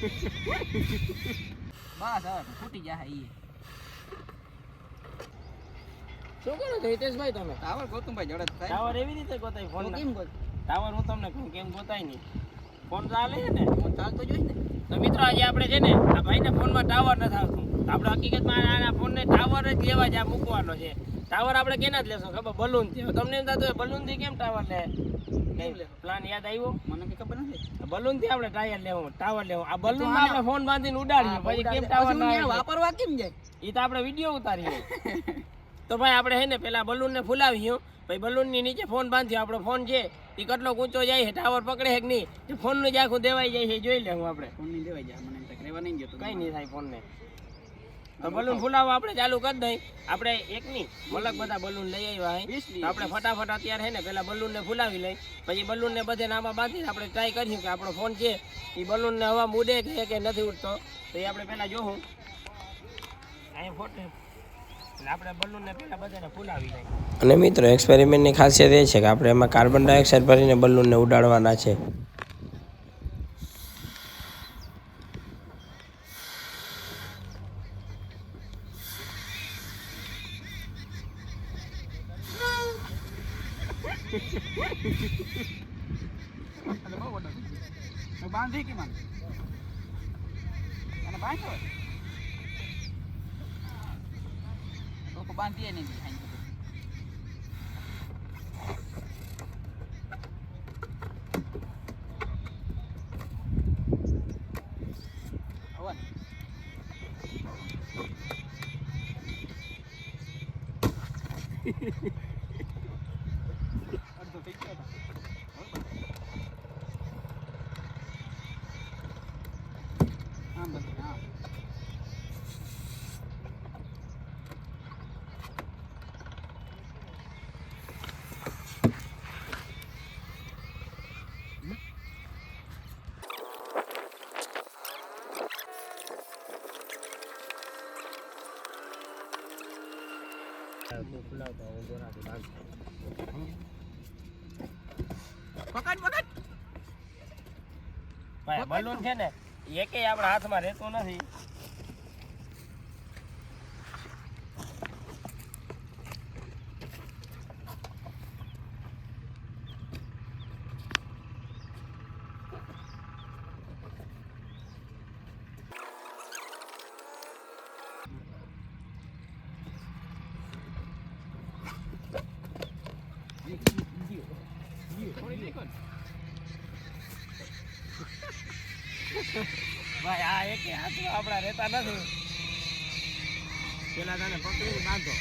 બસ હવે ફૂટી જાય ઈ. શું કરો છો હિતેશભાઈ તમે? ટાવર ગોતુંભાઈ ઝડપ થાય. ટાવર એવી રીતે ગોતાય ફોન કેમ ગોત? ટાવર હું તમને કહું કેમ ગોતાય નહીં. ફોન ચાલે છે ને? ફોન ચાલતો જોઈ ને. તો મિત્રો આજે આપણે છે ને આ ભાઈને ફોનમાં ટાવર નથી આવતું. આપણે હકીકતમાં આ ફોનને ટાવર જ લેવા જ આ મૂકવાનો છે. ટાવર આપણે કેના જ લેશો ખબર? બલૂનથી. તમને એમ થતું બલૂનથી કેમ ટાવર લે? પ્લાન યાદ આવ્યો? મને કઈ ખબર નથી. બલૂનથી આપણે ટાવર લેવું. આ બલૂનમાં આપણે ફોન બાંધીને ઉડાડીએ પછી કેમ ટાવર ના વાપરવા કેમ જાય? એ તો આપણે વિડીયો ઉતારીએ. તો ભાઈ આપણે હે ને પેલા બલૂનને ફૂલાવીએ, પછી બલૂનની નીચે ફોન બાંધ્યો. આપણો ફોન છે એ કેટલો ઊંચો જાય છે, ટાવર પકડે છે કે નહીં, એ ફોનનું જ આખું દેવાઈ જાય છે જોઈ લેવું આપણે. ફોન ની દેવાઈ જાય. મને એમ રહેવા નહીં જતો. કઈ નહીં થાય ફોનને. તો બલૂન ફૂલાવવા આપણે ચાલુ કરી દઈ. આપણે એક નહીં મલક બધા બલૂન લઈ આવ્યા હે. તો આપણે ફટાફટ અત્યારે હે ને પેલા બલૂનને ફૂલાવી લઈ, પછી બલૂનને બધે આમાં બાંધીને આપણે ટ્રાય કરીશું કે આપણો ફોન છે એ બલૂનને હવામાં ઉડે કે નથી ઉડતો. તો એ આપણે પહેલાં જોવું અહીંયા ફોટો આપણે બલૂનને પહેલાં બધાને ફૂલાવી લઈએ. અને મિત્રો એક્સપેરિમેન્ટની ખાસિયત એ છે કે આપણે એમાં કાર્બન ડાયોક્સાઇડ ભરીને બલૂનને ઉડાડવાના છે. બાંધી કે મને અને બાંધો લોકો બાંધીએ નહીં. અડધો થઈ ગયો હતો. આમ બધું આમ પકડ ભાઈ બલૂન છે ને એકેય આપણા હાથમાં રહેતો નથી. ભાઈ આ એક હાથ આપણા રહેતા નથી. પેલા તને પકડી બાંધો.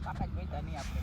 કાકા જ બેઠા નહીં આપણે.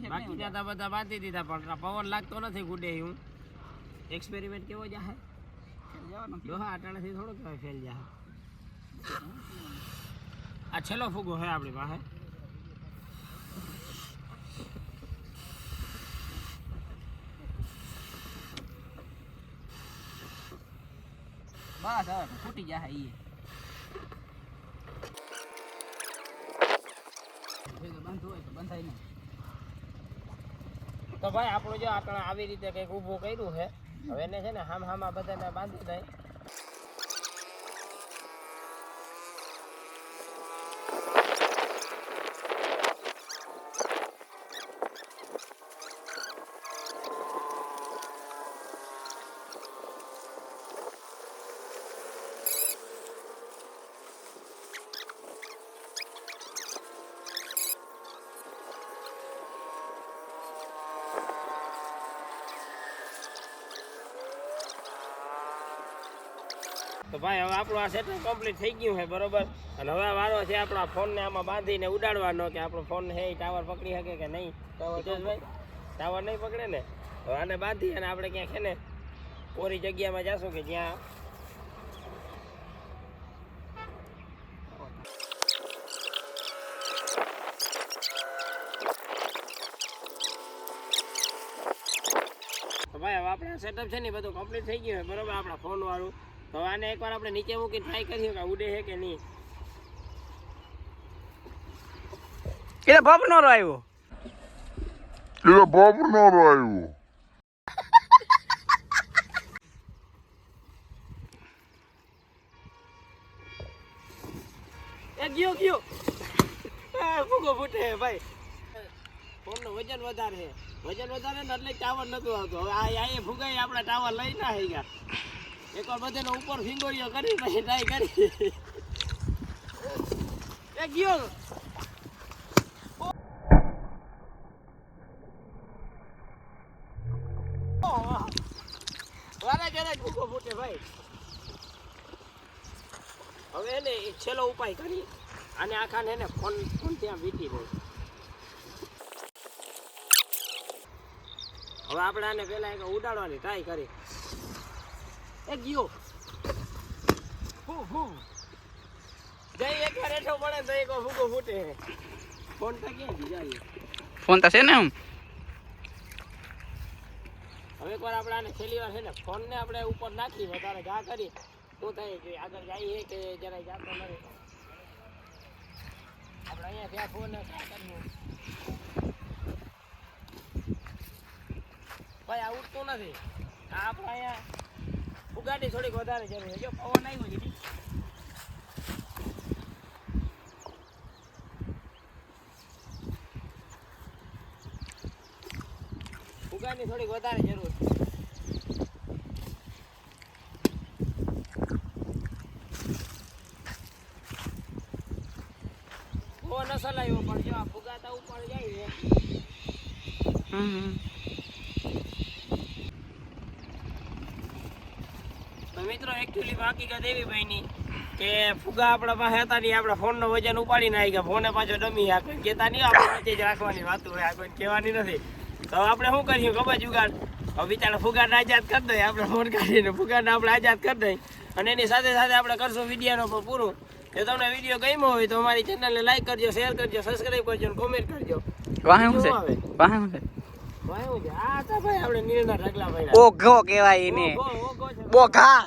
બાકી ત્યાં બધા બાંધી દીધા પણ પવન લાગતો નથી ગુડે. હું એક્સપેરિમેન્ટ કેવો જાહે દોહા અટાણાથી થોડો કહેવાય ફેલ જાહે. આ છેલ્લો ફૂગો હે આપણી પાસે. બસ હવે ફૂટી જાય ઈ. બંધાય નહીં. તો ભાઈ આપણું જો આટલા આવી રીતે કંઈક ઊભું કર્યું છે. હવે એને છે ને હામાં બધાને બાંધી દઈ. તો ભાઈ હવે આપણું આ સેટઅપ કમ્પ્લીટ થઈ ગયું છે બરોબર. અને હવે વારો છે આપણા ફોનને આમાં બાંધીને ઉડાડવાનો કે આપણો ફોન છે એ ટાવર પકડી શકે કે નહીં. ભાઈ ટાવર નહીં પકડે ને હવે આને બાંધી અને આપણે ક્યાંક છે ને કોરી જગ્યામાં જશું કે જ્યાં ભાઈ હવે આપણે સેટઅપ છે ને બધું કમ્પ્લીટ થઈ ગયું છે બરોબર આપણા ફોન વાળું. તો આને એકવાર આપણે નીચે મૂકી ટ્રાય કરીએ કે ઉડે છે કે નહીં. એટલે બાપ નો આવ્યો. ગયો ફૂગો ફૂટે ભાઈ. ફોનનું વજન વધારે છે. વજન વધારે ને એટલે ટાવર નતું આવતું. હવે આ ફૂગાઈ આપણા ટાવર લઈ ના આવી ગયા. એકવાર બધાનો ઉપર ફિંગોરીઓ કરી પછી ટ્રાય કરી. ગયો વારા જરા ફૂગો ફૂટે ભાઈ. હવે એને છેલ્લો ઉપાય કરી અને આખાને એને ફોન ત્યાં વીટી દે. હવે આપણે આને પેલા એક ઉડાડવાની ટ્રાય કરી. ગયો જઈ એકવાર હેઠો પડે તો એક ફૂગો ફૂટે. ફોન તો ક્યાં જાય? ફોન તો છે ને એમ. હવે એકવાર આપણે આને છેલ્લી વાર છે ને ફોનને આપણે ઉપર નાખી વધારે ઘા કરી શું થાય કે આગળ જઈએ કે જરાય જાતો નથી. આપણે અહીંયા ત્યાં ફોન કરીએ ભાઈ આ ઉઠતું નથી. આ આપણે અહીંયા ફુગાડી થોડીક વધારે જરૂર છે. જો પવન આવ્યો છે ફુગાની થોડીક વધારે જરૂર છે. બહુ ન સલાયો પણ જો આ ફુગાતા ઉપર જાય છે. તો મિત્રો એકચ્યુઅલી હકીકત એવી ભાઈની કે ફુગા આપણા પાસે હતા નહીં. આપણા ફોનનો વજન ઉપાડીને આવી ગયા. ફોને પાછો ડમી આ કોઈ કહેતા નહીં. આપણે વચ્ચે જ રાખવાની વાતું હોય. આ કોઈ કહેવાની નથી. તો આપણે શું કરીએ ખબર જુગાડ. હવે બિચારા ફુગાને આઝાદ કરી દઈએ. આપણે ફોન કાઢીને ફુગાને આપણે આઝાદ કરી દઈએ અને એની સાથે સાથે આપણે કરશું વિડીયોનો પણ પૂરું. જો તમને વિડીયો ગમ્યો હોય તો અમારી ચેનલને લાઈક કરજો, શેર કરજો, સબસ્ક્રાઈબ કરજો અને કોમેન્ટ કરજો. આ તો ભાઈ આપણે નીલના ઢગલા ભાઈ ઓઘો કહેવાય એને. બોઘા.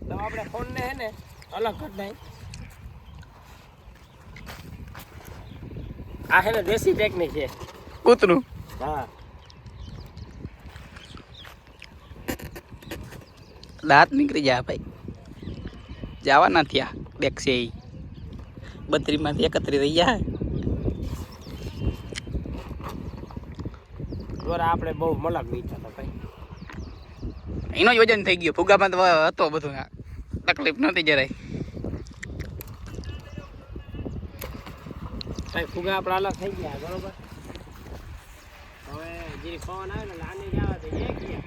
તો આપણે ફોનને હે ને અલગ કરી દઈએ. આ હે ને દેશી ટેકનિક છે કૂતરું. હા દાંત નીકળી જાય ભાઈ. જવાના થયા બેકશે 32 માંથી 31 રહી જાય. આપણે બહુ મલક મીઠા હતા ભાઈ. એનો જ વજન થઈ ગયો. ફુગામાં તો હતો બધું. તકલીફ નથી જરાય. ભાઈ ફુગા આપણા અલગ થઈ ગયા બરોબર. હવે જે પવન આવે ને આને જવા દે. ગયા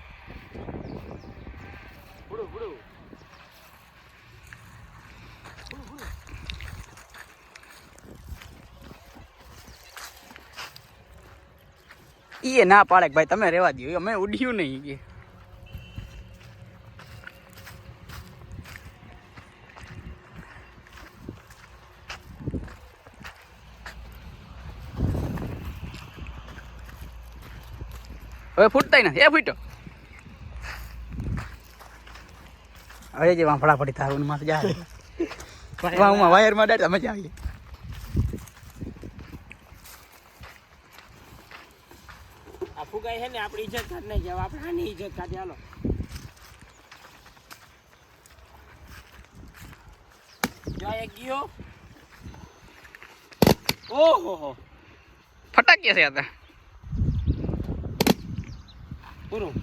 ફૂડું ફૂડું એ ના પાડે ભાઈ તમે રહેવા દો. અમે ઉડ્યું નહીં કે હવે ફૂટતા નથી. એ ફૂટો હવે જે વાંફડા પડી તારું માં જાય. વાયરમાં ડાટા મજા આવી. ફુગાઈ છે ને આપણી ઇજ્જત કાઢ નહીં જાવ, આપણે આની ઇજ્જત કાઢી હાલો. જો એક ગયો. ઓહો ફટાક્યા છે હતા. પૂરું.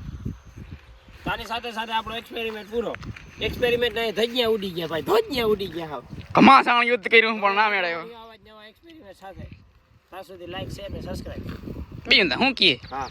તારી સાથે સાથે આપણો એક્સપેરિમેન્ટ પૂરો. એક્સપેરિમેન્ટ નહીં, ધજ્યા ઉડી ગયા ભાઈ, ધજ્યા ઉડી ગયા હાવ. ઘમાસાણ યુદ્ધ કર્યું પણ ના મેળાયો. નવા એક્સપેરિમેન્ટ સાથે ત્યાં સુધી લાઈક શેર ને સબસ્ક્રાઇબ. બીજું હું કીએ હા.